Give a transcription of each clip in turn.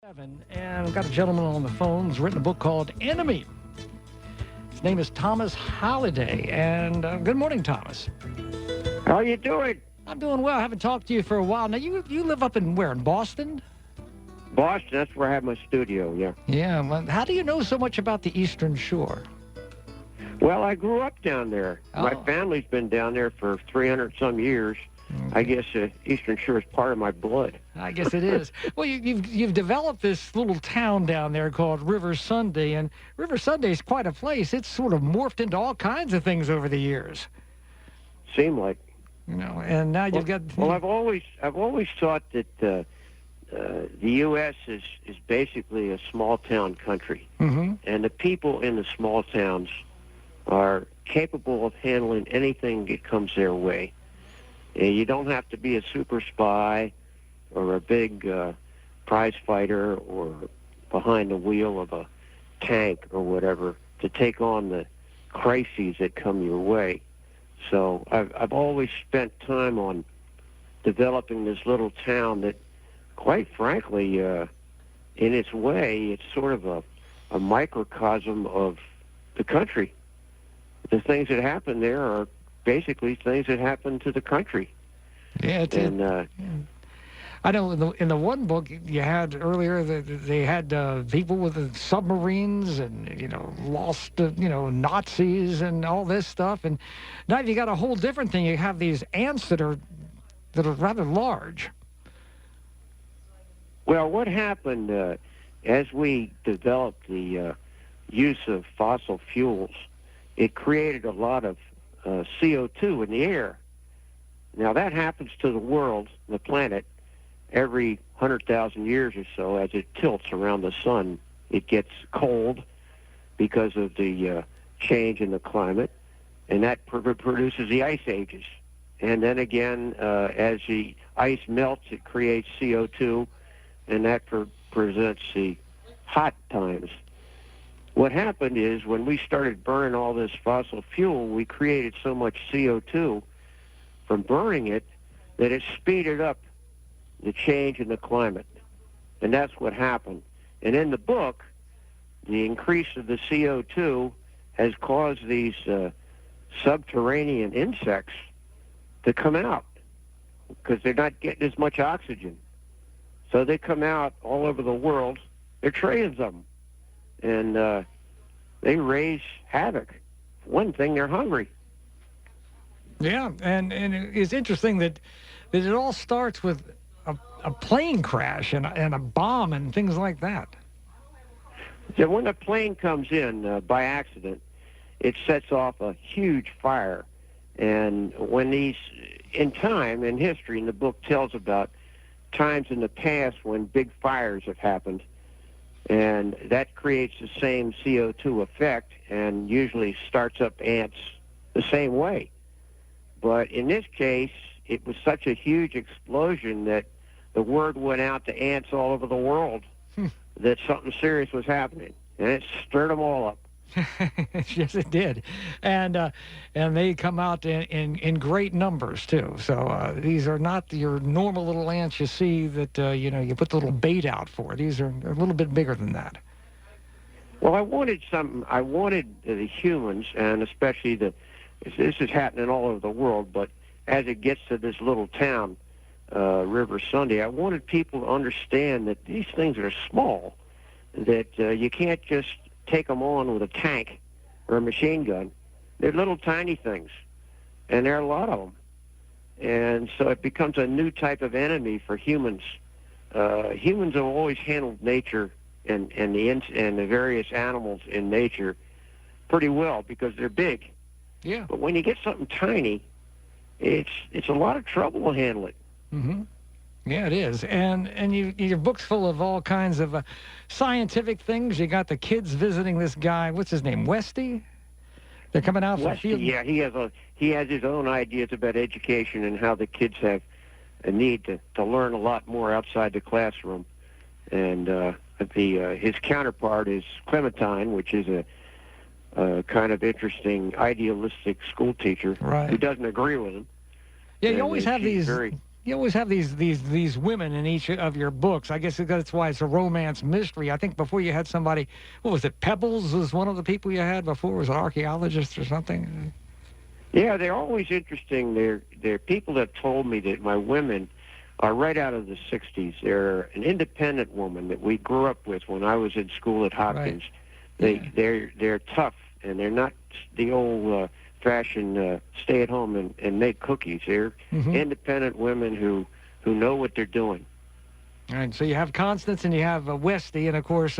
And I've got a gentleman on the phone who's written a book called Enemy. His name is Thomas Hollyday. And good morning, Thomas. How you doing? I'm doing well. I haven't talked to you for a while. Now, you live up in where? In Boston? Boston, that's where I have my studio, yeah. Yeah. Well, how do you know so much about the Eastern Shore? Well, I grew up down there. Oh. My family's been down there for 300-some years. Okay. I guess Eastern Shore is part of my blood. I guess it is. Well, you've developed this little town down there called River Sunday, and River Sunday is quite a place. It's sort of morphed into all kinds of things over the years. Seemed like. You know, and now you've got. Well, I've always thought that the U.S. is basically a small town country, and the people in the small towns are capable of handling anything that comes their way. You don't have to be a super spy or a big prize fighter or behind the wheel of a tank or whatever to take on the crises that come your way. So I've always spent time on developing this little town that, quite frankly, in its way, it's sort of a microcosm of the country. The things that happen there are basically things that happen to the country. Yeah, I know in the one book you had earlier that they had people with the submarines and lost Nazis and all this stuff, and now you got a whole different thing. You have these ants that are rather large. Well, what happened as we developed the use of fossil fuels? It created a lot of CO2 in the air. Now, that happens to the world, the planet, every 100,000 years or so as it tilts around the sun. It gets cold because of the change in the climate, and that produces the ice ages. And then again, as the ice melts, it creates CO2, and that presents the hot times. What happened is when we started burning all this fossil fuel, we created so much CO2 from burning it that it speeded up the change in the climate. And that's what happened. And in the book, the increase of the CO2 has caused these subterranean insects to come out because they're not getting as much oxygen. So they come out all over the world. There are trillions of them. And they raise havoc. For one thing, they're hungry. Yeah, and it's interesting that it all starts with a plane crash and a bomb and things like that. So when a plane comes in by accident, it sets off a huge fire. And when in time, in history, and the book tells about times in the past when big fires have happened, and that creates the same CO2 effect and usually starts up ants the same way. But in this case, it was such a huge explosion that the word went out to ants all over the world that something serious was happening, and it stirred them all up. Yes, it did, and they come out in great numbers too. So these are not your normal little ants you see that you put the little bait out for. These are a little bit bigger than that. Well, I wanted the humans, and especially this is happening all over the world, but as it gets to this little town, River Sunday, I wanted people to understand that these things are small, that you can't just take them on with a tank or a machine gun. They're little tiny things, and there are a lot of them. And so it becomes a new type of enemy for humans. Humans have always handled nature and the various animals in nature pretty well because they're big. Yeah. But when you get something tiny, it's a lot of trouble to handle it. Mm-hmm. Yeah, it is. And your book's full of all kinds of scientific things. You got the kids visiting this guy. What's his name? Westy? They're coming out for field. Yeah, he has his own ideas about education and how the kids have a need to learn a lot more outside the classroom. And his counterpart is Clementine, which is a kind of interesting, idealistic school teacher right. who doesn't agree with him. Yeah, you always have these You always have these women in each of your books. I guess that's why it's a romance mystery. I think before you had somebody, what was it? Pebbles was one of the people you had before. Was an archaeologist or something? Yeah, they're always interesting. They're people that told me that my women are right out of the 60s. They're an independent woman that we grew up with when I was in school at Hopkins. Right. They're tough, and they're not the old fashioned stay at home and make cookies. They're independent women who know what they're doing. All right, so you have Constance and you have Westy, and of course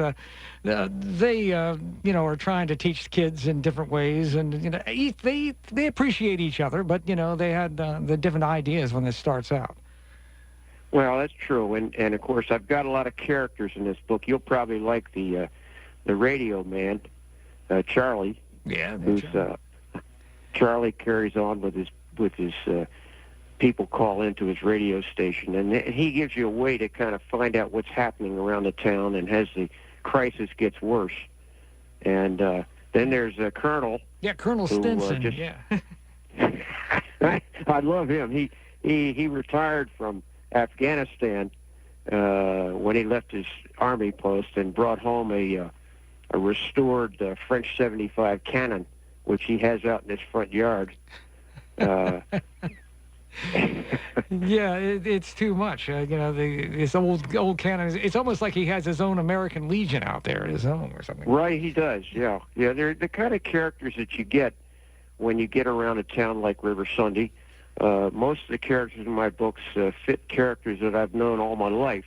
they are trying to teach kids in different ways, and they appreciate each other, but they had the different ideas when this starts out. Well, that's true, and of course I've got a lot of characters in this book. You'll probably like the radio man, Charlie. Yeah, who's Charlie carries on with his people call into his radio station, and he gives you a way to kind of find out what's happening around the town, and as the crisis gets worse. And then there's Colonel. Yeah, Colonel Stinson. Yeah. I love him. He retired from Afghanistan when he left his army post and brought home a restored French 75 cannon, which he has out in his front yard. Yeah, it's too much. This old cannon. It's almost like he has his own American Legion out there at his home or something. Right, he does. Yeah. They're the kind of characters that you get when you get around a town like River Sunday. Most of the characters in my books fit characters that I've known all my life,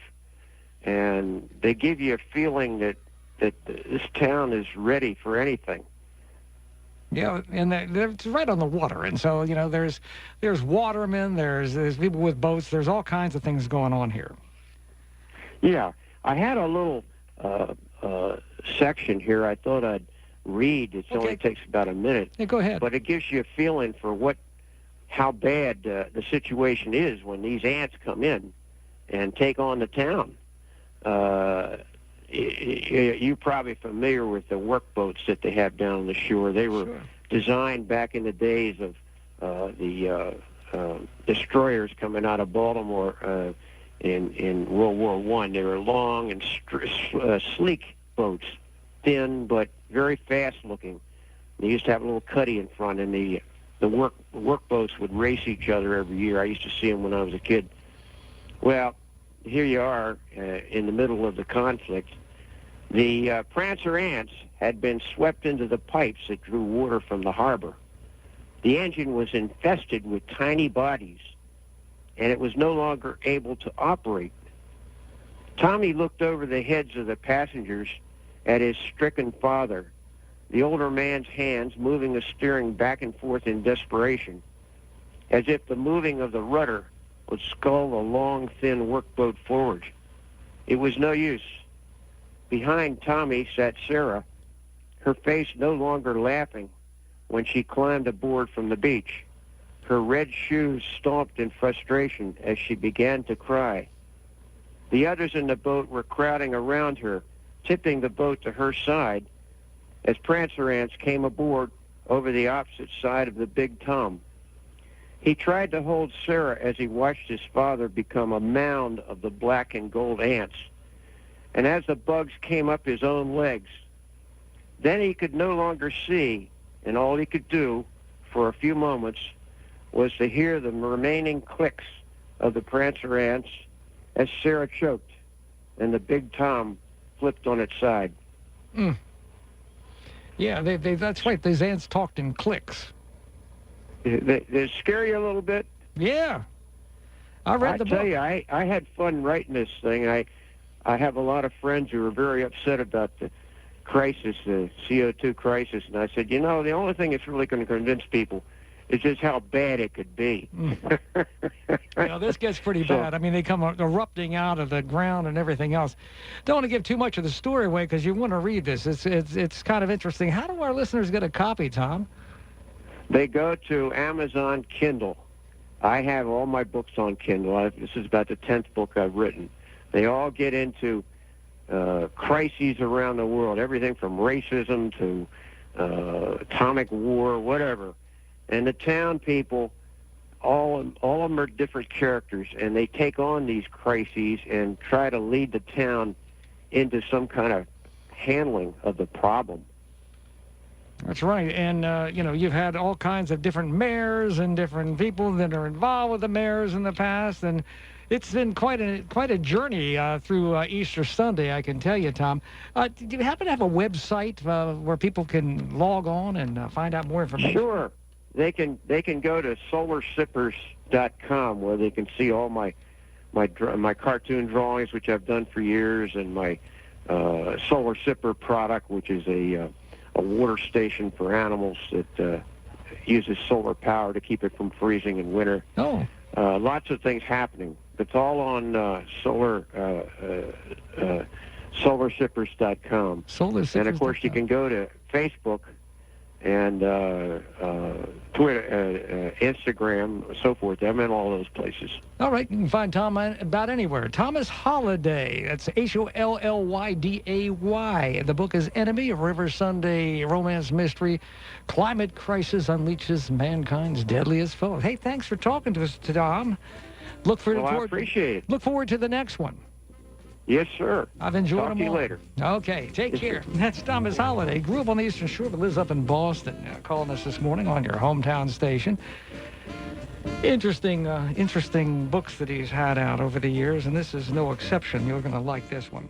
and they give you a feeling that this town is ready for anything. Yeah, and it's right on the water, and so there's watermen, there's people with boats, there's all kinds of things going on here. Yeah, I had a little section here I thought I'd read. It only takes about a minute. Yeah, go ahead. But it gives you a feeling for how bad the situation is when these ants come in and take on the town. You're probably familiar with the workboats that they have down on the shore. They were designed back in the days of the destroyers coming out of Baltimore in World War I. They were long and sleek boats, thin but very fast-looking. They used to have a little cuddy in front, and the workboats would race each other every year. I used to see them when I was a kid. Well, here you are in the middle of the conflict. The Prancer ants had been swept into the pipes that drew water from the harbor. The engine was infested with tiny bodies, and it was no longer able to operate. Tommy looked over the heads of the passengers at his stricken father, the older man's hands moving the steering back and forth in desperation, as if the moving of the rudder would scull the long, thin workboat forward. It was no use. Behind Tommy sat Sarah, her face no longer laughing when she climbed aboard from the beach. Her red shoes stomped in frustration as she began to cry. The others in the boat were crowding around her, tipping the boat to her side as Prancer ants came aboard over the opposite side of the Big Tom. He tried to hold Sarah as he watched his father become a mound of the black and gold ants, and as the bugs came up his own legs. Then he could no longer see, and all he could do for a few moments was to hear the remaining clicks of the Prancer ants as Sarah choked and the Big Tom flipped on its side. Yeah, that's right. These ants talked in clicks. They scare you a little bit? Yeah. I read the book. I tell you, I had fun writing this thing. I have a lot of friends who are very upset about the crisis, the CO2 crisis, and I said, the only thing that's really going to convince people is just how bad it could be. This gets pretty bad. I mean, they come erupting out of the ground and everything else. Don't want to give too much of the story away because you want to read this. It's kind of interesting. How do our listeners get a copy, Tom? They go to Amazon Kindle. I have all my books on Kindle. This is about the 10th book I've written. They all get into crises around the world, everything from racism to atomic war, whatever. And the town people all of them are different characters, and they take on these crises and try to lead the town into some kind of handling of the problem. That's right. And, you've had all kinds of different mayors and different people that are involved with the mayors in the past. And it's been quite a journey through Easter Sunday, I can tell you, Tom. Do you happen to have a website where people can log on and find out more information? Sure. They can go to solarsippers.com, where they can see all my cartoon drawings, which I've done for years, and my Solar Sipper product, which is a water station for animals that uses solar power to keep it from freezing in winter. Oh. Lots of things happening. It's all on solarsippers.com. Solarsippers.com. And, of course, you can go to Facebook and Twitter, Instagram, so forth. I'm in all those places. All right, you can find Tom about anywhere. Thomas Hollyday. That's Hollydday. The book is Enemy, a River Sunday romance mystery. Climate crisis unleashes mankind's deadliest foe. Hey, thanks for talking to us, Tom. I appreciate it. Look forward to the next one. Yes, sir. I've enjoyed Talk them to you all. later. Okay, take care. That's Thomas Hollyday. Grew up on the Eastern Shore, but lives up in Boston. Calling us this morning on your hometown station. Interesting books that he's had out over the years, and this is no exception. You're going to like this one.